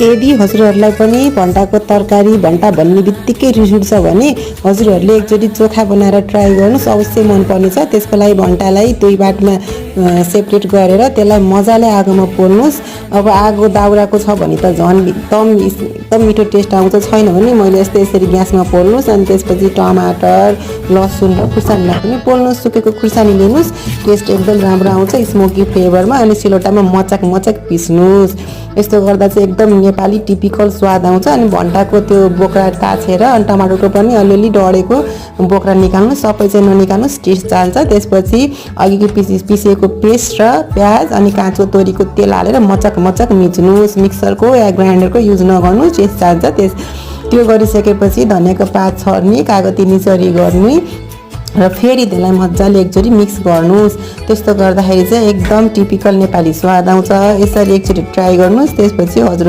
यदि हजुरहरूलाई पनि भन्टाको तरकारी भन्टा भन्ने बित्तिकै रिस उठ्छ भने हजुरहरूले एकचोटि चोखा बनाएर ट्राई गर्नुहोस्, अवश्य मनपर्नेछ। त्यसको लागि भन्टालाई दुई बाटमा सेपरेट गरेर त्यसलाई मजाले आगोमा पोल्नुहोस्। अब आगो दाउराको छ भने त झन् एकदम मिठो टेस्ट आउँछ, छैन भने मैले यसरी ग्यासमा पोल्नुहोस्। अनि त्यसपछि टमाटर, लसुन र खुर्सानीलाई पनि पोल्नुहोस्। सुकेको खुर्सानी लिनुहोस्, टेस्ट एकदम राम्रो आउँछ स्मोकी फ्लेभरमा। अनि सिलौटामा मचक पिस्नुहोस्। यस्तो गर्दा चाहिँ एकदम नेपाली टिपिकल स्वाद आउँछ। अनि भन्टाको त्यो बोक्रा ताछेर अनि टमाटरको पनि अलिअलि डढेको बोक्रा निकाल्नु, सबै चाहिँ ननिकाल्नुहोस्, टेस्ट जान्छ। त्यसपछि अघिको पिसेको पेस्ट र प्याज अनि काँचो तोरीको तेल हालेर मचक मिच्नुहोस्। मिक्सरको या ग्राइन्डरको युज नगर्नुहोस्, टेस्ट जान्छ। त्यो गरिसकेपछि धनियाको पात छर्ने, कागती निचरी गर्ने र फेरि त्यसलाई मजाले एकचोटि मिक्स गर्नुहोस्। त्यस्तो गर्दाखेरि चाहिँ एकदम टिपिकल नेपाली स्वाद आउँछ। यसरी एकचोटि ट्राई गर्नुहोस्। त्यसपछि हजुर